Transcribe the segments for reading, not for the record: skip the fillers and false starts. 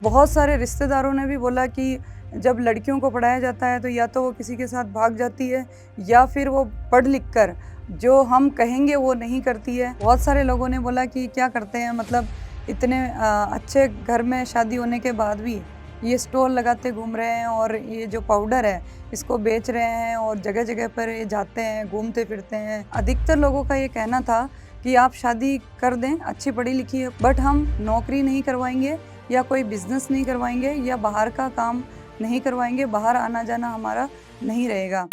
बहुत सारे रिश्तेदारों ने भी बोला कि जब लड़कियों को पढ़ाया जाता है तो या तो वो किसी के साथ भाग जाती है या फिर वो पढ़ लिख कर जो हम कहेंगे वो नहीं करती है। बहुत सारे लोगों ने बोला कि क्या करते हैं, मतलब इतने अच्छे घर में शादी होने के बाद भी ये स्टॉल लगाते घूम रहे हैं और ये जो पाउडर है इसको बेच रहे हैं और जगह जगह पर ये जाते हैं, घूमते फिरते हैं। अधिकतर लोगों का ये कहना था कि आप शादी कर दें, अच्छी पढ़ी लिखी है, बट हम नौकरी नहीं करवाएंगे या कोई बिजनेस नहीं करवाएंगे या बाहर का काम नहीं करवाएंगे, बाहर आना जाना हमारा नहीं रहेगा।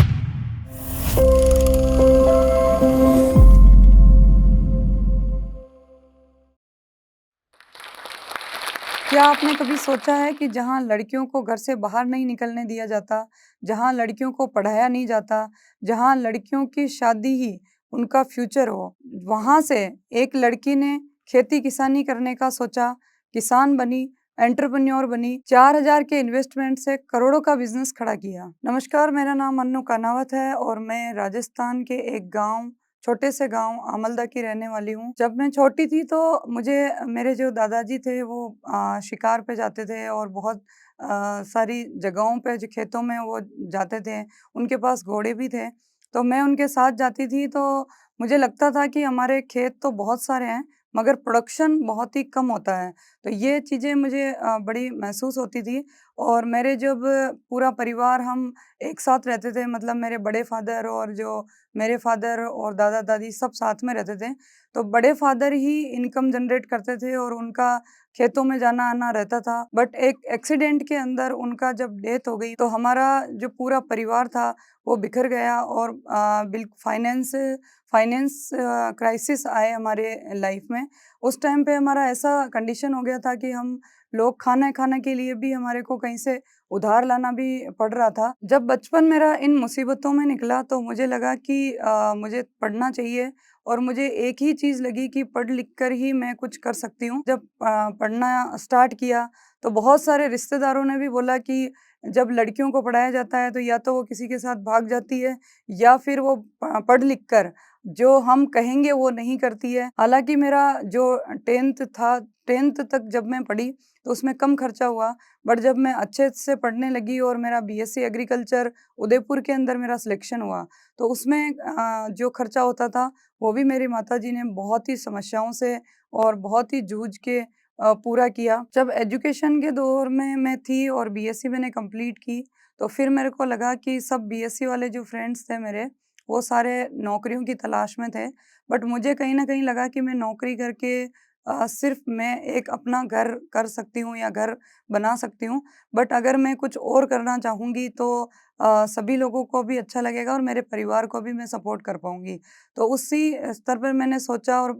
क्या आपने कभी सोचा है कि जहाँ लड़कियों को घर से बाहर नहीं निकलने दिया जाता, जहाँ लड़कियों को पढ़ाया नहीं जाता, जहाँ लड़कियों की शादी ही उनका फ्यूचर हो, वहाँ से एक लड़की ने खेती किसानी करने का सोचा, किसान बनी, एंटरप्रेन्योर बनी, 4,000 के इन्वेस्टमेंट से करोड़ों का बिजनेस खड़ा किया। नमस्कार, मेरा नाम अन्नू कानावत है और मैं राजस्थान के एक छोटे से गांव आमलदा की रहने वाली हूँ। जब मैं छोटी थी तो मुझे मेरे जो दादाजी थे वो शिकार पे जाते थे और बहुत सारी जगहों पे जो खेतों में वो जाते थे। उनके पास घोड़े भी थे, तो मैं उनके साथ जाती थी। तो मुझे लगता था कि हमारे खेत तो बहुत सारे हैं मगर प्रोडक्शन बहुत ही कम होता है। तो ये चीज़ें मुझे बड़ी महसूस होती थी। और मेरे जब पूरा परिवार हम एक साथ रहते थे, मतलब मेरे बड़े फादर और जो मेरे फादर और दादा-दादी सब साथ में रहते थे। तो बड़े फादर ही इनकम जनरेट करते थे और उनका खेतों में जाना-आना रहता था। बट एक एक्सीडेंट के अंदर उनका जब डेथ हो गई तो हमारा जो पूरा परिवार था वो बिखर गया और फाइनेंस क्राइसिस आए हमारे लाइफ में। उस टाइम पे हमारा ऐसा कंडीशन हो गया था कि हम लोग खाना खाने के लिए भी हमारे को कहीं से उधार लाना भी पड़ रहा था। जब बचपन मेरा इन मुसीबतों में निकला तो मुझे लगा कि मुझे पढ़ना चाहिए और मुझे एक ही चीज़ लगी कि पढ़ लिख कर ही मैं कुछ कर सकती हूँ। जब पढ़ना स्टार्ट किया तो बहुत सारे रिश्तेदारों ने भी बोला कि जब लड़कियों को पढ़ाया जाता है तो या तो वो किसी के साथ भाग जाती है या फिर वो पढ़ लिख कर जो हम कहेंगे वो नहीं करती है। हालाँकि मेरा जो 10th तक जब मैं पढ़ी तो उसमें कम खर्चा हुआ, बट जब मैं अच्छे से पढ़ने लगी और मेरा बीएससी एग्रीकल्चर उदयपुर के अंदर मेरा सिलेक्शन हुआ, तो उसमें जो खर्चा होता था वो भी मेरी माताजी ने बहुत ही समस्याओं से और बहुत ही जूझ के पूरा किया। जब एजुकेशन के दौर में मैं थी और बीएससी मैंने कंप्लीट की, तो फिर मेरे को लगा कि सब बीएससी वाले जो फ्रेंड्स थे मेरे, वो सारे नौकरियों की तलाश में थे। बट मुझे कहीं न कहीं लगा कि मैं नौकरी करके सिर्फ़ मैं एक अपना घर कर सकती हूँ या घर बना सकती हूँ। बट अगर मैं कुछ और करना चाहूँगी तो सभी लोगों को भी अच्छा लगेगा और मेरे परिवार को भी मैं सपोर्ट कर पाऊँगी। तो उसी स्तर पर मैंने सोचा और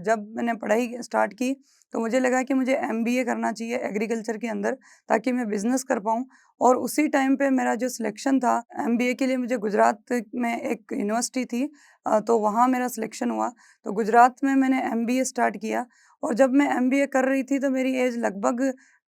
जब मैंने पढ़ाई स्टार्ट की तो मुझे लगा कि मुझे एमबीए करना चाहिए एग्रीकल्चर के अंदर, ताकि मैं बिज़नेस कर पाऊँ। और उसी टाइम पे मेरा जो सिलेक्शन था एमबीए के लिए, मुझे गुजरात में एक यूनिवर्सिटी थी, तो वहाँ मेरा सिलेक्शन हुआ। तो गुजरात में मैंने एमबीए स्टार्ट किया और जब मैं एमबीए कर रही थी तो मेरी एज लगभग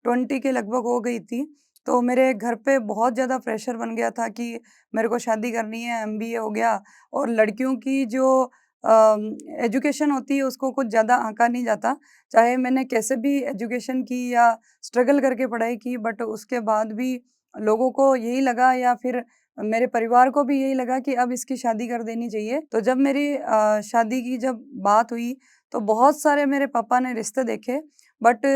20 के लगभग हो गई थी। तो मेरे घर पे बहुत ज़्यादा प्रेशर बन गया था कि मेरे को शादी करनी है, एमबीए हो गया और लड़कियों की जो एजुकेशन होती है उसको कुछ ज़्यादा आँका नहीं जाता। चाहे मैंने कैसे भी एजुकेशन की या स्ट्रगल करके पढ़ाई की, बट उसके बाद भी लोगों को यही लगा या फिर मेरे परिवार को भी यही लगा कि अब इसकी शादी कर देनी चाहिए। तो जब मेरी शादी की जब बात हुई तो बहुत सारे मेरे पापा ने रिश्ते देखे, बट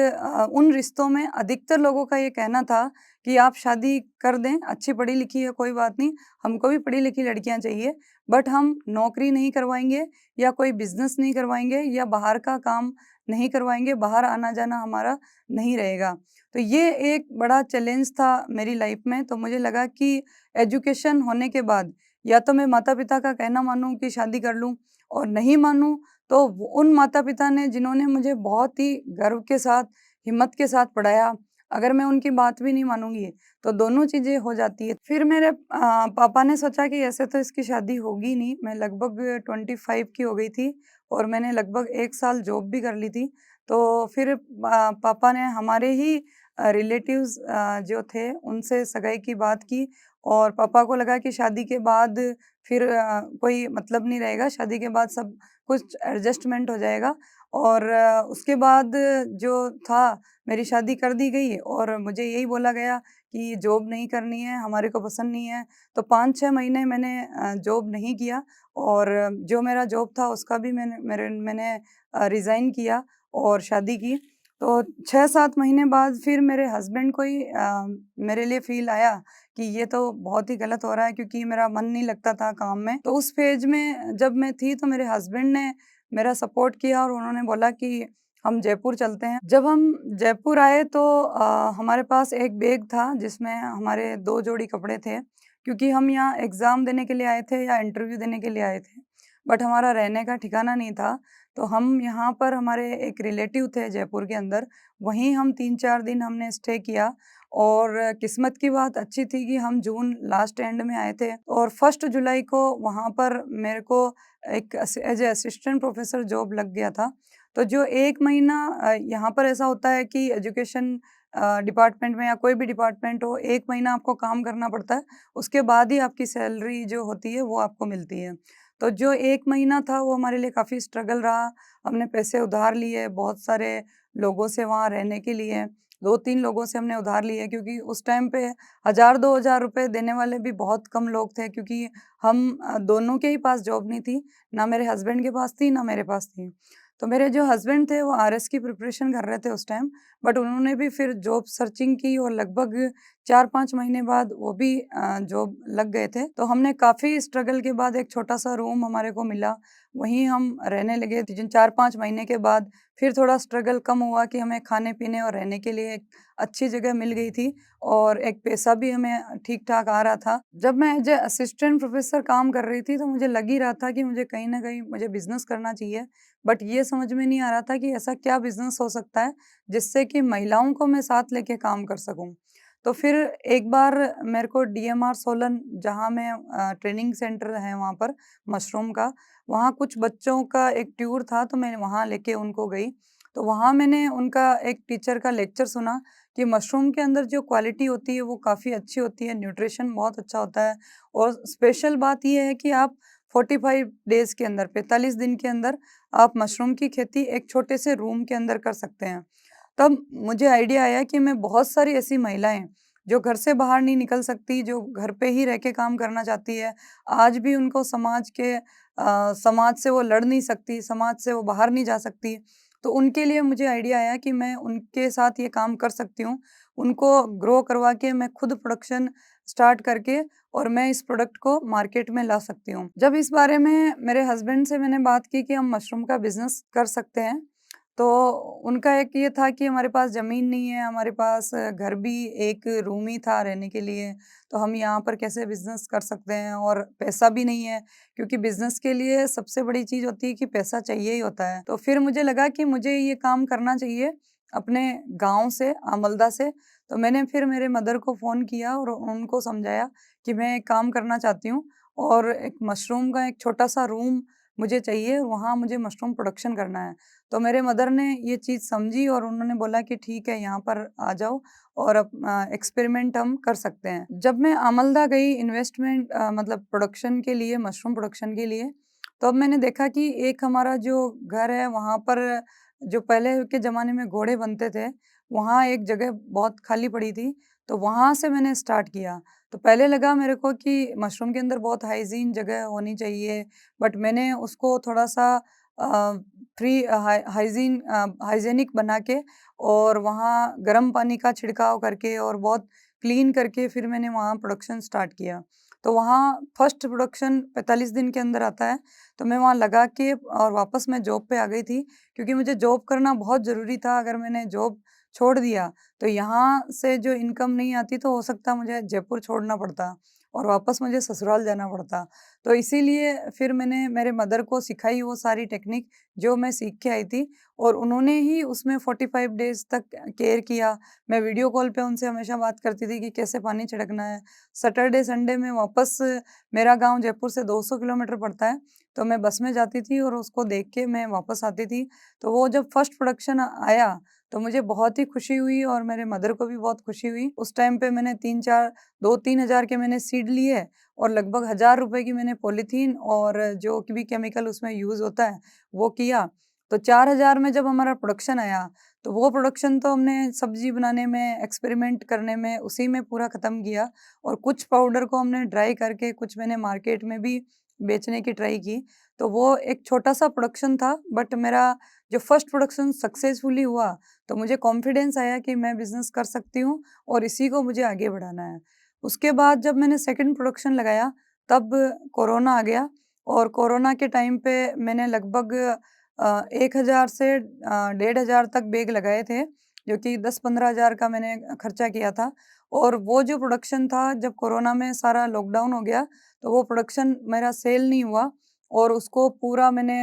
उन रिश्तों में अधिकतर लोगों का ये कहना था कि आप शादी कर दें, अच्छी पढ़ी लिखी है कोई बात नहीं, हमको भी पढ़ी लिखी लड़कियाँ चाहिए, बट हम नौकरी नहीं करवाएँगे या कोई बिज़नेस नहीं करवाएँगे या बाहर का काम नहीं करवाएँगे, बाहर आना-जाना हमारा नहीं रहेगा। तो ये एक बड़ा चैलेंज था मेरी लाइफ में। तो मुझे लगा कि एजुकेशन होने के बाद या तो मैं माता-पिता का कहना मानूँ कि शादी कर लूँ और नहीं मानूँ तो उन माता-पिता ने जिन्होंने मुझे बहुत ही गर्व के साथ, हिम्मत के साथ पढ़ाया, अगर मैं उनकी बात भी नहीं मानूँगी तो दोनों चीज़ें हो जाती है। फिर मेरे पापा ने सोचा कि ऐसे तो इसकी शादी होगी नहीं। मैं लगभग 25 की हो गई थी और मैंने लगभग 1 साल जॉब भी कर ली थी। तो फिर पापा ने हमारे ही रिलेटिव्स जो थे उनसे सगाई की बात की और पापा को लगा कि शादी के बाद फिर कोई मतलब नहीं रहेगा, शादी के बाद सब कुछ एडजस्टमेंट हो जाएगा और उसके बाद जो था मेरी शादी कर दी गई और मुझे यही बोला गया कि जॉब नहीं करनी है, हमारे को पसंद नहीं है। तो 5-6 महीने मैंने जॉब नहीं किया और जो मेरा जॉब था उसका भी मैंने रिज़ाइन किया और शादी की। तो 6-7 महीने बाद फिर मेरे हस्बैंड को ही मेरे लिए फ़ील आया कि ये तो बहुत ही गलत हो रहा है, क्योंकि मेरा मन नहीं लगता था काम में। तो उस फ़ेज़ में जब मैं थी तो मेरे हस्बैंड ने मेरा सपोर्ट किया और उन्होंने बोला कि हम जयपुर चलते हैं। जब हम जयपुर आए तो हमारे पास एक बैग था जिसमें हमारे 2 जोड़ी कपड़े थे, क्योंकि हम यहाँ एग्ज़ाम देने के लिए आए थे या इंटरव्यू देने के लिए आए थे। बट हमारा रहने का ठिकाना नहीं था, तो हम यहाँ पर हमारे एक रिलेटिव थे जयपुर के अंदर, वहीं हम 3-4 दिन हमने स्टे किया और किस्मत की बात अच्छी थी कि हम जून लास्ट एंड में आए थे और 1 जुलाई को वहाँ पर मेरे को एक as a assistant professor job लग गया था। तो जो 1 महीना यहाँ पर ऐसा होता है कि एजुकेशन डिपार्टमेंट में या कोई भी डिपार्टमेंट हो, 1 महीना आपको काम करना पड़ता है, उसके बाद ही आपकी सैलरी जो होती है वो आपको मिलती है। तो जो 1 महीना था वो हमारे लिए काफ़ी स्ट्रगल रहा। हमने पैसे उधार लिए बहुत सारे लोगों से वहाँ रहने के लिए, 2-3 लोगों से हमने उधार लिए, क्योंकि उस टाइम पे 1000-2000 रुपए देने वाले भी बहुत कम लोग थे, क्योंकि हम दोनों के ही पास जॉब नहीं थी, ना मेरे हस्बैंड के पास थी, ना मेरे पास थी। तो मेरे जो हस्बैंड थे वो आरएस की प्रिपरेशन कर रहे थे उस टाइम, बट उन्होंने भी फिर जॉब सर्चिंग की और लगभग 4-5 महीने बाद वो भी जॉब लग गए थे। तो हमने काफ़ी स्ट्रगल के बाद एक छोटा-सा रूम हमारे को मिला, वहीं हम रहने लगे। जिन 4-5 महीने के बाद फिर थोड़ा स्ट्रगल कम हुआ कि हमें खाने-पीने और रहने के लिए एक अच्छी जगह मिल गई थी और एक पैसा भी हमें ठीक-ठाक आ रहा था। जब मैं एज़ अ असिस्टेंट प्रोफ़ेसर काम कर रही थी तो मुझे लग ही रहा था कि मुझे कहीं न कहीं मुझे बिज़नेस करना चाहिए। बट ये समझ में नहीं आ रहा था कि ऐसा क्या बिज़नेस हो सकता है जिससे कि महिलाओं को मैं साथ लेके काम कर सकूँ। तो फिर एक बार मेरे को डीएमआर सोलन, जहाँ मैं ट्रेनिंग सेंटर है वहाँ पर मशरूम का, वहाँ कुछ बच्चों का एक टूर था तो मैं वहाँ लेके उनको गई। तो वहाँ मैंने उनका एक टीचर का लेक्चर सुना कि मशरूम के अंदर जो क्वालिटी होती है वो काफ़ी अच्छी होती है, न्यूट्रिशन बहुत अच्छा होता है और स्पेशल बात ये है कि आप 45 डेज़ के अंदर, 45 दिन के अंदर आप मशरूम की खेती एक छोटे से रूम के अंदर कर सकते हैं। तब मुझे आइडिया आया कि मैं बहुत सारी ऐसी महिलाएँ जो घर से बाहर नहीं निकल सकती, जो घर पे ही रह के काम करना चाहती है, आज भी उनको समाज से वो लड़ नहीं सकती, समाज से वो बाहर नहीं जा सकती। तो उनके लिए मुझे आइडिया आया कि मैं उनके साथ ये काम कर सकती हूँ। उनको ग्रो करवा के मैं खुद प्रोडक्शन स्टार्ट करके और मैं इस प्रोडक्ट को मार्केट में ला सकती हूँ। जब इस बारे में मेरे हस्बैंड से मैंने बात की कि हम मशरूम का बिज़नेस कर सकते हैं, तो उनका एक ये था कि हमारे पास ज़मीन नहीं है, हमारे पास घर भी एक रूम ही था रहने के लिए, तो हम यहाँ पर कैसे बिज़नेस कर सकते हैं और पैसा भी नहीं है, क्योंकि बिज़नेस के लिए सबसे बड़ी चीज़ होती है कि पैसा चाहिए ही होता है। तो फिर मुझे लगा कि मुझे ये काम करना चाहिए अपने गाँव से, आमल्दा से। तो मैंने फिर मेरे मदर को फ़ोन किया और उनको समझाया कि मैं एक काम करना चाहती हूँ और एक मशरूम का एक छोटा-सा रूम मुझे चाहिए, वहाँ मुझे मशरूम प्रोडक्शन करना है। तो मेरे मदर ने ये चीज़ समझी और उन्होंने बोला कि ठीक है, यहाँ पर आ जाओ और एक्सपेरिमेंट हम कर सकते हैं। जब मैं आमल्दा गई इन्वेस्टमेंट मतलब प्रोडक्शन के लिए, मशरूम प्रोडक्शन के लिए, तो अब मैंने देखा कि एक हमारा जो घर है वहाँ पर जो पहले के ज़माने में घोड़े बनते थे, वहाँ एक जगह बहुत खाली पड़ी थी, तो वहाँ से मैंने स्टार्ट किया। तो पहले लगा मेरे को कि मशरूम के अंदर बहुत हाइजीन जगह होनी चाहिए, बट मैंने उसको थोड़ा-सा अ, हाइजीनिक बना के और वहाँ गर्म पानी का छिड़काव करके और बहुत क्लीन करके फिर मैंने वहाँ प्रोडक्शन स्टार्ट किया। तो वहाँ फर्स्ट प्रोडक्शन 45 दिन के अंदर आता है, तो मैं वहाँ लगा के और वापस मैं जॉब पे आ गई थी, क्योंकि मुझे जॉब करना बहुत ज़रूरी था। अगर मैंने जॉब छोड़ दिया, तो यहाँ से जो इनकम नहीं आती तो हो सकता मुझे जयपुर छोड़ना पड़ता और वापस मुझे ससुराल जाना पड़ता। तो इसीलिए फिर मैंने मेरे मदर को सिखाई वो सारी टेक्निक जो मैं सीख के आई थी और उन्होंने ही उसमें 45 डेज़ तक केयर किया। मैं वीडियो कॉल पे उनसे हमेशा बात करती थी कि कैसे पानी छिड़कना है। सैटरडे, संडे में वापस मेरा गाँव जयपुर से 200 किलोमीटर पड़ता है, तो मैं बस में जाती थी और उसको देख के मैं वापस आती थी। तो वो जब फर्स्ट प्रोडक्शन आया, तो मुझे बहुत ही खुशी हुई और मेरे मदर को भी बहुत खुशी हुई। उस टाइम पे मैंने 3-4 2-3 हज़ार के मैंने सीड लिए और लगभग 1000 रुपए की मैंने पॉलीथीन और जो भी केमिकल उसमें यूज़ होता है, वो किया। तो 4000 में जब हमारा प्रोडक्शन आया, तो वो प्रोडक्शन तो हमने सब्ज़ी बनाने में, एक्सपेरिमेंट करने में, उसी में पूरा ख़त्म किया और कुछ पाउडर को हमने ड्राई करके कुछ मैंने मार्केट में भी बेचने की ट्राई की। तो वो एक छोटा-सा प्रोडक्शन था, बट मेरा जो फर्स्ट प्रोडक्शन सक्सेसफुली हुआ, तो मुझे कॉन्फिडेंस आया कि मैं बिज़नेस कर सकती हूँ और इसी को मुझे आगे बढ़ाना है। उसके बाद जब मैंने सेकंड प्रोडक्शन लगाया, तब कोरोना आ गया और कोरोना के टाइम पे मैंने लगभग 1000 से 1500 तक बैग लगाए थे, जो कि 10-15 हज़ार का मैंने खर्चा किया था। और वो जो प्रोडक्शन था, जब कोरोना में सारा लॉकडाउन हो गया, तो वो प्रोडक्शन मेरा सेल नहीं हुआ और उसको पूरा मैंने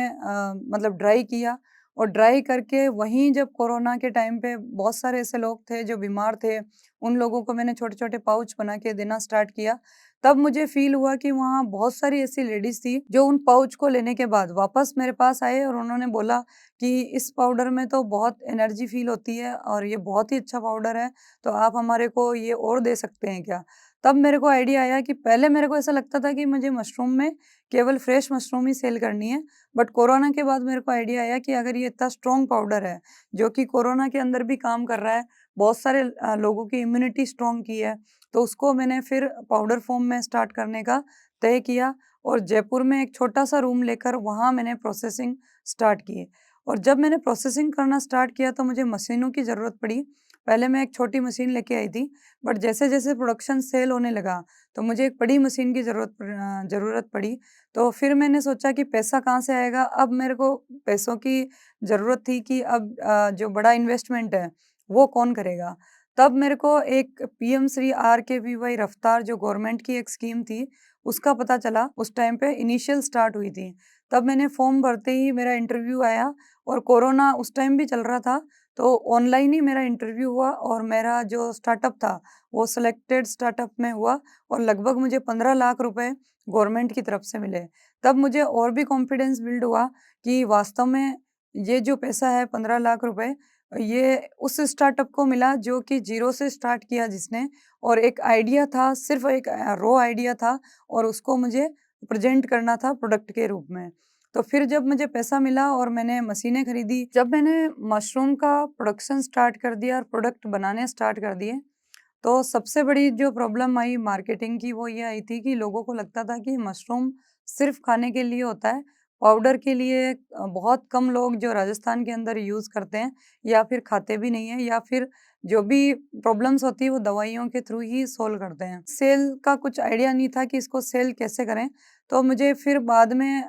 मतलब ड्राई किया और ड्राई करके वहीं जब कोरोना के टाइम पे बहुत सारे ऐसे लोग थे जो बीमार थे, उन लोगों को मैंने छोटे-छोटे पाउच बना के देना स्टार्ट किया। तब मुझे फ़ील हुआ कि वहाँ बहुत सारी ऐसी लेडीज़ थी, जो उन पाउच को लेने के बाद वापस मेरे पास आए और उन्होंने बोला कि इस पाउडर में तो बहुत एनर्जी फ़ील होती है और ये बहुत ही अच्छा पाउडर है, तो आप हमारे को ये और दे सकते हैं क्या? तब मेरे को आइडिया आया कि पहले मेरे को ऐसा लगता था कि मुझे मशरूम में केवल फ्रेश मशरूम ही सेल करनी है, बट कोरोना के बाद मेरे को आइडिया आया कि अगर ये इतना स्ट्रॉन्ग पाउडर है, जो कि कोरोना के अंदर भी काम कर रहा है, बहुत सारे लोगों की इम्यूनिटी स्ट्रॉन्ग की है, तो उसको मैंने फिर पाउडर फॉर्म में स्टार्ट करने का तय किया और जयपुर में एक छोटा-सा रूम लेकर वहाँ मैंने प्रोसेसिंग स्टार्ट की। और जब मैंने प्रोसेसिंग करना स्टार्ट किया तो मुझे मशीनों की ज़रूरत पड़ी। पहले मैं एक छोटी मशीन लेके आई थी, बट जैसे-जैसे प्रोडक्शन सेल होने लगा, तो मुझे एक बड़ी मशीन की ज़रूरत पड़ी। तो फिर मैंने सोचा कि पैसा कहाँ से आएगा? अब मेरे को पैसों की ज़रूरत थी कि अब जो बड़ा इन्वेस्टमेंट है, वो कौन करेगा? तब मेरे को एक पीएम श्री आरकेवीवाई रफ्तार जो गवर्नमेंट की एक स्कीम थी, उसका पता चला। उस टाइम पे इनिशियल स्टार्ट हुई थी। तब मैंने फॉर्म भरते ही मेरा इंटरव्यू आया और कोरोना उस टाइम भी चल रहा था, तो ऑनलाइन ही मेरा इंटरव्यू हुआ और मेरा जो स्टार्टअप था, वो सिलेक्टेड स्टार्टअप में हुआ और लगभग मुझे 15 लाख रुपए गवर्नमेंट की तरफ से मिले। तब मुझे और भी कॉन्फिडेंस बिल्ड हुआ कि वास्तव में ये जो पैसा है 15 लाख रुपए, ये उस स्टार्टअप को मिला जो कि ज़ीरो से स्टार्ट किया जिसने, और एक आइडिया था, सिर्फ़ एक रॉ आइडिया था और उसको मुझे प्रेज़ेंट करना था प्रोडक्ट के रूप में। तो फिर जब मुझे पैसा मिला और मैंने मशीनें खरीदी, जब मैंने मशरूम का प्रोडक्शन स्टार्ट कर दिया और प्रोडक्ट बनाने स्टार्ट कर दिए, तो सबसे बड़ी जो प्रॉब्लम आई मार्केटिंग की वो ये आई थी कि लोगों को लगता था कि मशरूम सिर्फ़ खाने के लिए होता है, पाउडर के लिए बहुत कम लोग जो राजस्थान के अंदर यूज़ करते हैं या फिर खाते भी नहीं हैं या फिर जो भी प्रॉब्लम्स होती है वो दवाइयों के थ्रू ही सॉल्व करते हैं। सेल का कुछ आइडिया नहीं था कि इसको सेल कैसे करें, तो मुझे फिर बाद में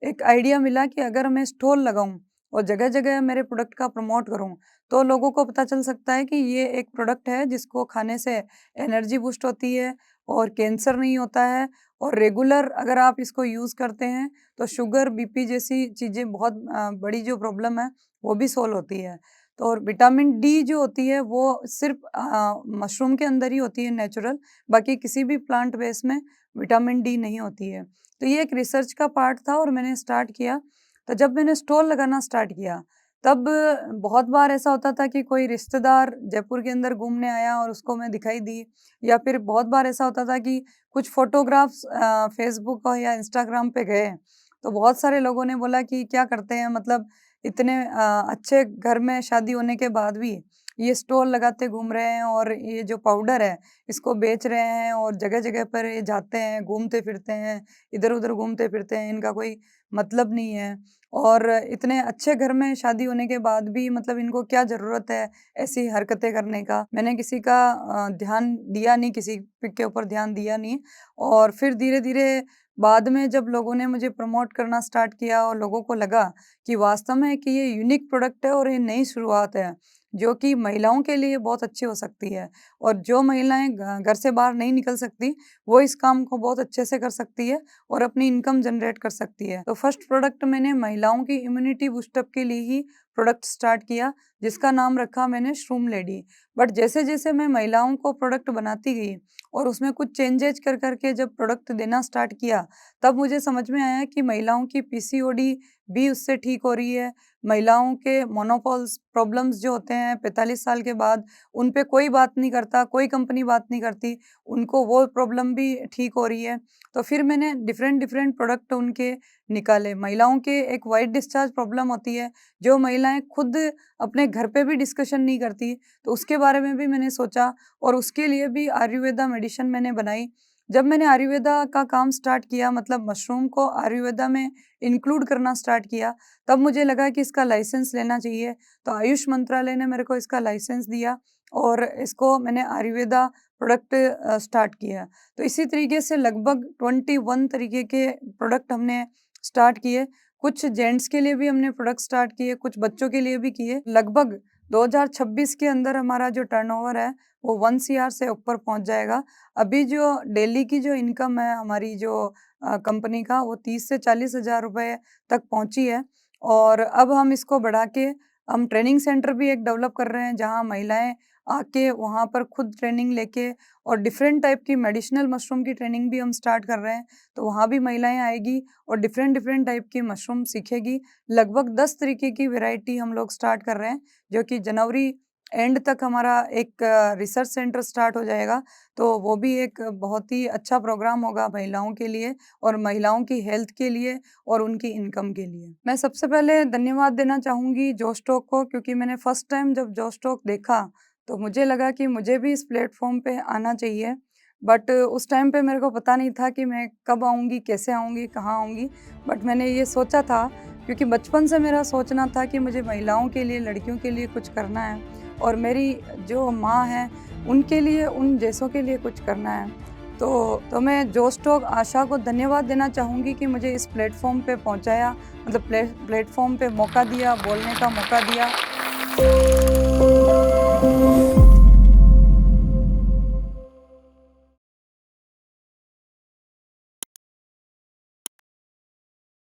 एक आइडिया मिला कि अगर मैं स्टॉल लगाऊँ और जगह-जगह मेरे प्रोडक्ट का प्रमोट करूँ, तो लोगों को पता चल सकता है कि ये एक प्रोडक्ट है जिसको खाने से एनर्जी बूस्ट होती है और कैंसर नहीं होता है और रेगुलर अगर आप इसको यूज़ करते हैं तो शुगर, बीपी जैसी चीज़ें बहुत बड़ी जो प्रॉब्लम है वो भी सॉल्व होती है। तो और विटामिन डी जो होती है वो सिर्फ़ मशरूम के अंदर ही होती है नेचुरल, बाकी किसी भी प्लांट बेस में विटामिन डी नहीं होती है। तो ये एक रिसर्च का पार्ट था और मैंने स्टार्ट किया। तो जब मैंने स्टॉल लगाना स्टार्ट किया, तब बहुत बार ऐसा होता था कि कोई रिश्तेदार जयपुर के अंदर घूमने आया और उसको मैं दिखाई दी, या फिर बहुत बार ऐसा होता था कि कुछ फ़ोटोग्राफ्स फ़ेसबुक या इंस्टाग्राम पे गए, तो बहुत सारे लोगों ने बोला कि क्या करते हैं, मतलब इतने अच्छे घर में शादी होने के बाद भी ये स्टॉल लगाते घूम रहे हैं और ये जो पाउडर है, इसको बेच रहे हैं और जगह-जगह पर ये जाते हैं, घूमते-फिरते हैं, इधर-उधर घूमते-फिरते हैं, इनका कोई मतलब नहीं है। और इतने अच्छे घर में शादी होने के बाद भी मतलब इनको क्या ज़रूरत है ऐसी हरकतें करने का। मैंने किसी का ध्यान दिया नहीं, किसी के ऊपर ध्यान दिया नहीं और फिर धीरे-धीरे बाद में जब लोगों ने मुझे प्रमोट करना स्टार्ट किया और लोगों को लगा कि वास्तव में कि ये यूनिक प्रोडक्ट है और ये नई शुरुआत है, जो कि महिलाओं के लिए बहुत अच्छी हो सकती है और जो महिलाएँ घर से बाहर नहीं निकल सकती, वो इस काम को बहुत अच्छे से कर सकती है और अपनी इनकम जनरेट कर सकती है। तो फर्स्ट प्रोडक्ट मैंने महिलाओं की इम्यूनिटी बूस्टअप के लिए ही प्रोडक्ट स्टार्ट किया, जिसका नाम रखा मैंने श्रूम लेडी। बट जैसे-जैसे मैं महिलाओं को प्रोडक्ट बनाती गई और उसमें कुछ चेंजेज़ कर कर के जब प्रोडक्ट देना स्टार्ट किया, तब मुझे समझ में आया कि महिलाओं की पीसीओडी भी उससे ठीक हो रही है। महिलाओं के मोनोपोल्स प्रॉब्लम्स जो होते हैं 45 साल के बाद, उन पे कोई बात नहीं करता, कोई कंपनी बात नहीं करती, उनको वो प्रॉब्लम भी ठीक हो रही है। तो फिर मैंने डिफरेंट प्रोडक्ट उनके निकाले। महिलाओं के एक व्हाइट डिस्चार्ज प्रॉब्लम होती है, जो महिलाएँ खुद अपने घर पे भी डिस्कशन नहीं करती, तो उसके बारे में भी मैंने सोचा और उसके लिए भी आयुर्वेदा मेडिसिन मैंने बनाई। जब मैंने आयुर्वेदा का काम स्टार्ट किया, मतलब मशरूम को आयुर्वेदा में इंक्लूड करना स्टार्ट किया, तब मुझे लगा कि इसका लाइसेंस लेना चाहिए। तो आयुष मंत्रालय ने मेरे को इसका लाइसेंस दिया और इसको मैंने आयुर्वेदा प्रोडक्ट स्टार्ट किया। तो इसी तरीके से लगभग 21 तरीके के प्रोडक्ट हमने स्टार्ट किए। कुछ जेंट्स के लिए भी हमने प्रोडक्ट स्टार्ट किए, कुछ बच्चों के लिए भी किए। लगभग 2026 के अंदर हमारा जो टर्नओवर है, वो 1 सीआर से ऊपर पहुँच जाएगा। अभी जो डेली की जो इनकम है हमारी जो कंपनी का, वो 30 से 40 हज़ार रुपए तक पहुँची है और अब हम इसको बढ़ा के हम ट्रेनिंग सेंटर भी एक डेवलप कर रहे हैं, जहाँ महिलाएँ आके वहाँ पर खुद ट्रेनिंग लेके और डिफरेंट टाइप की मेडिसिनल मशरूम की ट्रेनिंग भी हम स्टार्ट कर रहे हैं। तो वहाँ भी महिलाएँ आएगी और डिफरेंट टाइप की मशरूम सीखेगी। लगभग 10 तरीके की वैरायटी हम लोग स्टार्ट कर रहे हैं, जो कि जनवरी एंड तक हमारा एक रिसर्च सेंटर स्टार्ट हो जाएगा। तो वो भी एक बहुत ही अच्छा प्रोग्राम होगा महिलाओं के लिए और महिलाओं की हेल्थ के लिए और उनकी इनकम के लिए। मैं सबसे पहले धन्यवाद देना चाहूँगी जोश टॉक को, क्योंकि मैंने फर्स्ट टाइम जब जोश टॉक देखा, तो मुझे लगा कि मुझे भी इस प्लेटफ़ॉर्म पे आना चाहिए। बट उस टाइम पे मेरे को पता नहीं था कि मैं कब आऊँगी, कैसे आऊँगी, कहाँ आऊँगी। बट मैंने ये सोचा था, क्योंकि बचपन से मेरा सोचना था कि मुझे महिलाओं के लिए, लड़कियों के लिए कुछ करना है और मेरी जो माँ हैं, उनके लिए, उन जैसों के लिए कुछ करना है। तो मैं जोश टॉक आशा को धन्यवाद देना चाहूँगी कि मुझे इस प्लेटफ़ॉर्म पे पहुँचाया, मतलब प्लेटफ़ॉर्म पे मौका दिया, बोलने का मौका दिया।